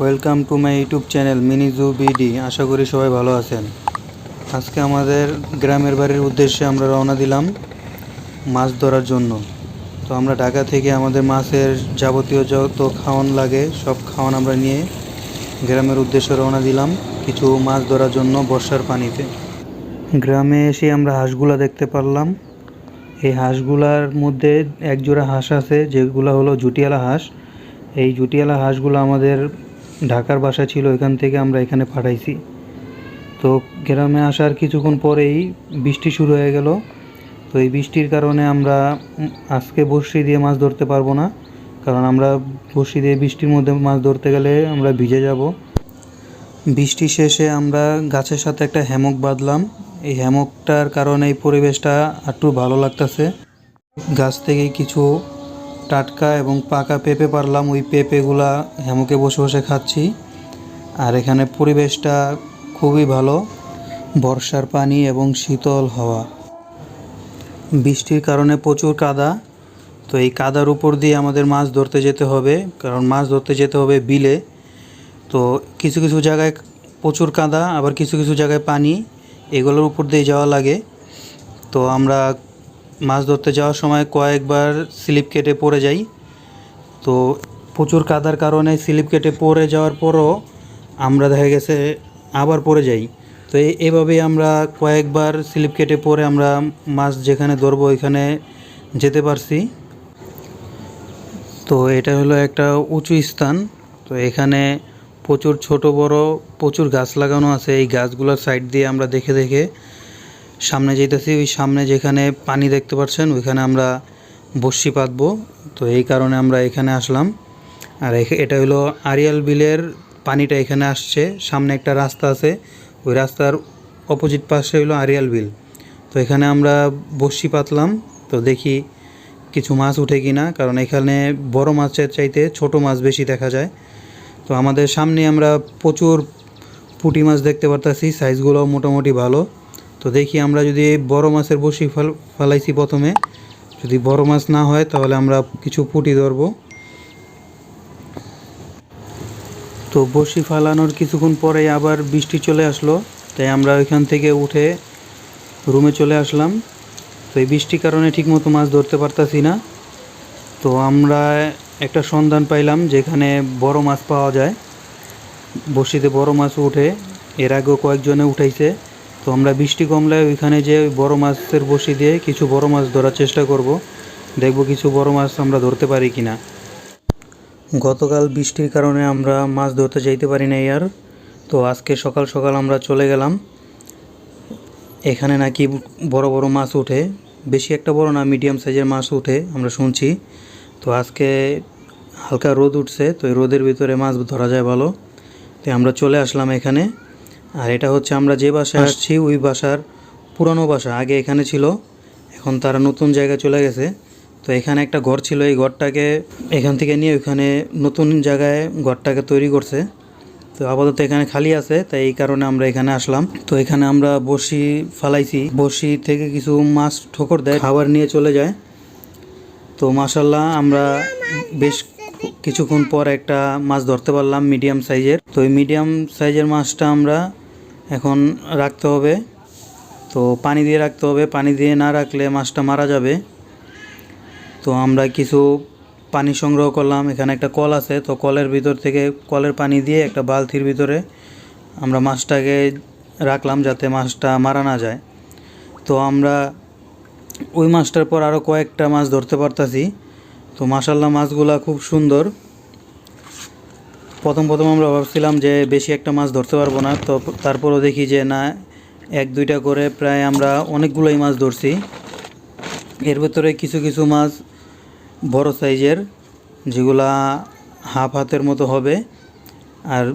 Welcome to my YouTube channel mini zoo BD. আশা করি সবাই ভালো আছেন। আজকে আমাদের গ্রামের বাড়ির উদ্দেশ্যে আমরা রওনা দিলাম মাছ ধরার জন্য। তো আমরা ঢাকা থেকে আমাদের মাছের যাবতীয় যত খাওয়ান লাগে সব খাওয়ান আমরা নিয়ে গ্রামের উদ্দেশ্যে রওনা দিলাম কিছু মাছ ধরার জন্য বর্ষার পানিতে। গ্রামে এসে আমরা হাঁসগুলা দেখতে পারলাম। এই হাঁসগুলার মধ্যে একজোড়া হাঁস আছে যেগুলো হলো জুটিয়ালা হাঁস। এই জুটিয়ালা হাঁসগুলো আমাদের ঢাকার বাসা ছিল, এখান থেকে আমরা এখানে পাঠাইছি। তো গ্রামে আসার কিছুক্ষণ পরেই বৃষ্টি শুরু হয়ে গেল। তো এই বৃষ্টির কারণে আমরা আজকে বড়শি দিয়ে মাছ ধরতে পারবো না, কারণ আমরা বড়শি দিয়ে বৃষ্টির মধ্যে মাছ ধরতে গেলে আমরা ভিজে যাব। বৃষ্টি শেষে আমরা গাছের সাথে একটা হ্যামক বাঁধলাম। এই হ্যামকটার কারণে এই পরিবেশটা একটু ভালো লাগতেছে। গাছ থেকে কিছু টাটকা এবং পাকা পেঁপে পারলাম, ওই পেঁপেগুলা হ্যামকে বসে বসে খাচ্ছি। আর এখানে পরিবেশটা খুবই ভালো, বর্ষার পানি এবং শীতল হাওয়া। বৃষ্টির কারণে প্রচুর কাদা। তো এই কাদার উপর দিয়ে আমাদের মাছ ধরতে যেতে হবে, কারণ মাছ ধরতে যেতে হবে বিলে। তো কিছু কিছু জায়গায় প্রচুর কাদা, আবার কিছু কিছু জায়গায় পানি, এগুলোর উপর দিয়ে যাওয়া লাগে। তো আমরা মাছ ধরতে যাওয়ার সময় কয়েকবার স্লিপ কেটে পড়ে যাই। তো প্রচুর কাদার কারণে স্লিপ কেটে পড়ে যাওয়ার পরও আমরা দেখা গেছে আবার পড়ে যাই। তো এভাবেই আমরা কয়েকবার স্লিপ কেটে পড়ে আমরা মাছ যেখানে ধরবো ওইখানে যেতে পারছি। তো এটা হলো একটা উঁচু স্থান। তো এখানে প্রচুর ছোট বড় প্রচুর গাছ লাগানো আছে। এই গাছগুলোর সাইড দিয়ে আমরা দেখে দেখে সামনে যেতেছি। ওই সামনে যেখানে পানি দেখতে পাচ্ছেন ওইখানে আমরা বড়শি পাতবো। তো এই কারণে আমরা এখানে আসলাম। আর এটা হলো আড়িয়াল বিলের পানিটা এখানে আসছে। সামনে একটা রাস্তা আছে, ওই রাস্তার অপোজিট পাশে হলো আড়িয়াল বিল। তো এখানে আমরা বড়শি পাতলাম। তো দেখি কিছু মাছ উঠে কিনা, কারণ এখানে বড় মাছের চাইতে ছোট মাছ বেশি দেখা যায়। তো আমাদের সামনে আমরা প্রচুর পুঁটি মাছ দেখতে পারতাছি, সাইজগুলো মোটামুটি ভালো। তো দেখি আমরা যদি বড় মাছের বড়শি ফেলাইছি প্রথমে, যদি বড় মাছ না হয় তাহলে আমরা কিছু পুঁটি ধরবো। তো বড়শি ফালানোর কিছুক্ষণ পরে আবার বৃষ্টি চলে আসলো, তাই আমরা ওইখান থেকে উঠে রুমে চলে আসলাম। তো এই বৃষ্টির কারণে ঠিকমতো মাছ ধরতে পারতাছি না। তো আমরা একটা সন্ধান পাইলাম যেখানে বড় মাছ পাওয়া যায়, বড়শিতে বড় মাছ উঠে। এর আগেও কয়েকজনে উঠাইছে। তো আমরা বৃষ্টি কমলে ওইখানে যে বড় মাছের বড়শি দিয়ে কিছু বড় মাছ ধরার চেষ্টা করব, দেখব কিছু বড় মাছ আমরা ধরতে পারি কিনা। গতকাল বৃষ্টির কারণে আমরা মাছ ধরতে যাইতে পারি না আর। তো আজকে সকাল সকাল আমরা চলে গেলাম। এখানে নাকি বড় বড় মাছ ওঠে, বেশি একটা বড় না, মিডিয়াম সাইজের মাছ ওঠে আমরা শুনছি। তো আজকে হালকা রোদ উঠছে, তো এই রোদের ভিতরে মাছ ধরা যায় ভালো। তো আমরা চলে আসলাম এখানে। আর এটা হচ্ছে আমরা যে বাসায় আসছি ওই বাসার পুরানো বাসা, আগে এখানে ছিল, এখন তারা নতুন জায়গায় চলে গেছে। তো এখানে একটা ঘর ছিল, এই ঘরটাকে এখান থেকে নিয়ে ওইখানে নতুন জায়গায় ঘরটাকে তৈরি করছে। তো আপাতত এখানে খালি আছে, তাই এই কারণে আমরা এখানে আসলাম। তো এখানে আমরা বড়শি ফালাইছি, বড়শি থেকে কিছু মাছ ঠোকর দেয়, খাবার নিয়ে চলে যায়। তো মাশাল্লাহ আমরা বেশ কিছুক্ষণ পর একটা মাছ ধরতে পারলাম মিডিয়াম সাইজের। তো এই মিডিয়াম সাইজের মাছটা আমরা এখন রাখতে হবে। তো পানি দিয়ে রাখতে হবে, পানি দিয়ে না রাখলে মাছটা মারা যাবে। তো আমরা কিছু পানি সংগ্রহ করলাম, এখানে একটা কল আছে। তো কলের ভিতর থেকে কলের পানি দিয়ে একটা বালতির ভিতরে আমরা মাছটাকে রাখলাম যাতে মাছটা মারা না যায়। তো আমরা ওই মাছটার পর আরও কয়েকটা মাছ ধরতে পারতাছি। তো মাশাল্লাহ মাছগুলা খুব সুন্দর। প্রথম আমরা ভাবছিলাম যে বেশি একটা মাছ ধরতে পারবো না, তো তারপরও দেখি যে না, এক দুইটা করে প্রায় আমরা অনেকগুলোই মাছ ধরছি। এর ভেতরে কিছু কিছু মাছ বড় সাইজের, যেগুলা হাফ হাতের মতো হবে, আর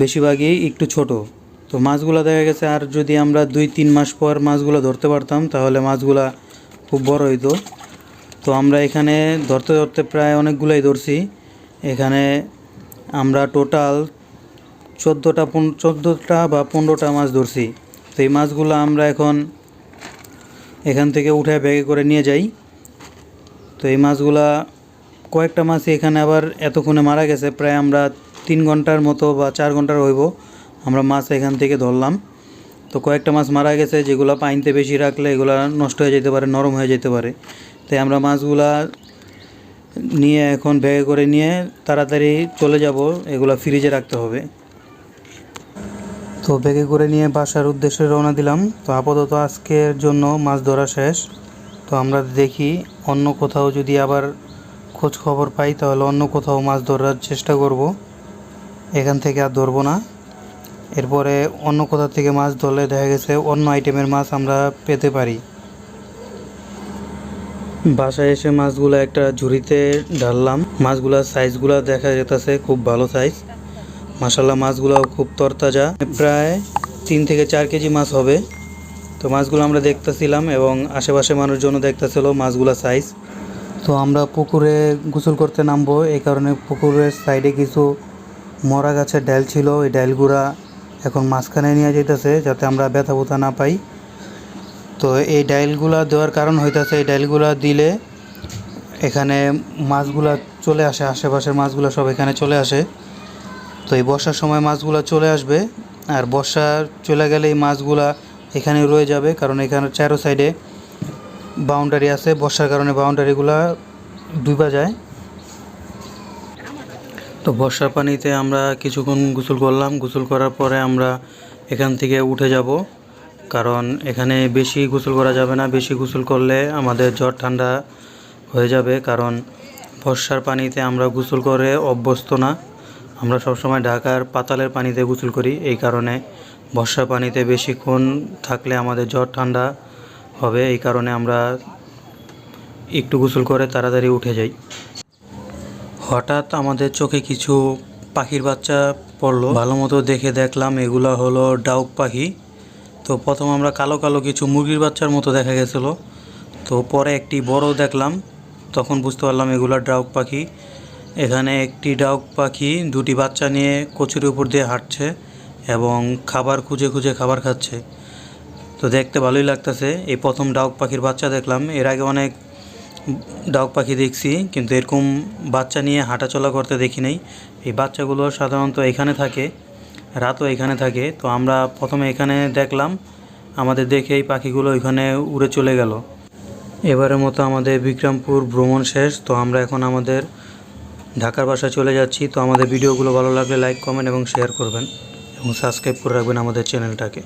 বেশিরভাগই একটু ছোট। তো মাছগুলো দেখা গেছে আর যদি আমরা 2-3 মাস পর মাছগুলো ধরতে পারতাম তাহলে মাছগুলা খুব বড় হইতো। তো আমরা এখানে ধরতে ধরতে প্রায় অনেকগুলোই ধরছি। এখানে আমরা টোটাল 14টা বা 15টা মাছ ধরছি। তো এই মাছগুলো আমরা এখন এখান থেকে উঠে ব্যাগে করে নিয়ে যাই। তো এই মাছগুলা কয়েকটা মাছই এখানে আবার এতক্ষণে মারা গেছে, প্রায় আমরা 3 ঘন্টার মতো বা 4 ঘন্টার হইব আমরা মাছ এখান থেকে ধরলাম। তো কয়েকটা মাছ মারা গেছে, যেগুলো পানিতে বেশি রাখলে এগুলা নষ্ট হয়ে যেতে পারে, নরম হয়ে যেতে পারে। তাই আমরা মাছগুলা নিয়ে এখন ব্যাগে করে নিয়ে তাড়াতাড়ি চলে যাব, এগুলা ফ্রিজে রাখতে হবে। তো ব্যাগে করে নিয়ে বাসার উদ্দেশ্যে রওনা দিলাম। তো আপাতত আজকের জন্য মাছ ধরা শেষ। তো আমরা দেখি অন্য কোথাও যদি আবার খোঁজ খবর পাই তাহলে অন্য কোথাও মাছ ধরার চেষ্টা করব, এখান থেকে আর ধরবো না। এরপরে অন্য কোথাও থেকে মাছ ধরলে দেখা গেছে অন্য আইটেমের মাছ আমরা পেতে পারি। বাসায় এসে মাছগুলো একটা ঝুড়িতে ঢাললাম। মাছগুলোর সাইজগুলো দেখা যেতেছে খুব ভালো সাইজ, মাশাল্লাহ মাছগুলোও খুব তরতাজা, প্রায় 3 থেকে 4 কেজি মাছ হবে। তো মাছগুলো আমরা দেখতেছিলাম এবং আশেপাশে মানুষজনও দেখতেছিল মাছগুলোর সাইজ। তো আমরা পুকুরে গোসল করতে নামবো, এই কারণে পুকুরের সাইডে কিছু মরা গাছের ডাল ছিল, ওই ডালগুলা এখন মাঝখানে নিয়ে যেতেছে যাতে আমরা ব্যথা ব্যথা না পাই। তো এই ডাইলগুলা দেওয়ার কারণ হইতেছে এই ডাইলগুলা দিলে এখানে মাছগুলা চলে আসে, আশেপাশের মাছগুলো সব এখানে চলে আসে। তো এই বর্ষার সময় মাছগুলা চলে আসবে, আর বর্ষা চলে গেলে এই মাছগুলা এখানে রয়ে যাবে, কারণ এখানে চারো সাইডে বাউন্ডারি আছে, বর্ষার কারণে বাউন্ডারিগুলা ডুবা যায়। তো বর্ষার পানিতে আমরা কিছুক্ষণ গোসল করলাম, গোসল করার পরে আমরা এখান থেকে উঠে যাব, কারণ এখানে বেশি গোসল করা যাবে না, বেশি গোসল করলে আমাদের জ্বর ঠান্ডা হয়ে যাবে। কারণ বর্ষার পানিতে আমরা গোসল করে অভ্যস্ত না, আমরা সবসময় ঢাকার পাতালের পানিতে গোসল করি, এই কারণে বর্ষার পানিতে বেশিক্ষণ থাকলে আমাদের জ্বর ঠান্ডা হবে, এই কারণে আমরা একটু গোসল করে তাড়াতাড়ি উঠে যাই। হঠাৎ আমাদের চোখে কিছু পাখির বাচ্চা পড়লো, ভালো মতো দেখে দেখলাম এগুলা হলো ডাউক পাখি। তো প্রথম আমরা কালো কালো কিছু মুরগির বাচ্চার মতো দেখা গেছিলো, তো পরে একটি বড় দেখলাম, তখন বুঝতে পারলাম এগুলা ডাউক পাখি। এখানে একটি ডাউক পাখি দুটি বাচ্চা নিয়ে কচুর উপর দিয়ে হাঁটছে এবং খাবার খুঁজে খুঁজে খাবার খাচ্ছে। তো দেখতে ভালোই লাগতেছে, এই প্রথম ডাউক পাখির বাচ্চা দেখলাম। এর আগে অনেক ডাউক পাখি দেখছি, কিন্তু এরকম বাচ্চা নিয়ে হাঁটাচলা করতে দেখি নাই। এই বাচ্চাগুলো সাধারণত এখানে থাকে, রাতও এখানে থাকে। তো আমরা প্রথমে এখানে দেখলাম, আমাদের দেখে এই পাখিগুলো ওইখানে উড়ে চলে গেল। এবারের মতো আমাদের বিক্রমপুর ভ্রমণ শেষ। তো আমরা এখন আমাদের ঢাকার বাসায় চলে যাচ্ছি। তো আমাদের ভিডিওগুলো ভালো লাগলে লাইক, কমেন্ট এবং শেয়ার করবেন এবং সাবস্ক্রাইব করে রাখবেন আমাদের চ্যানেলটাকে।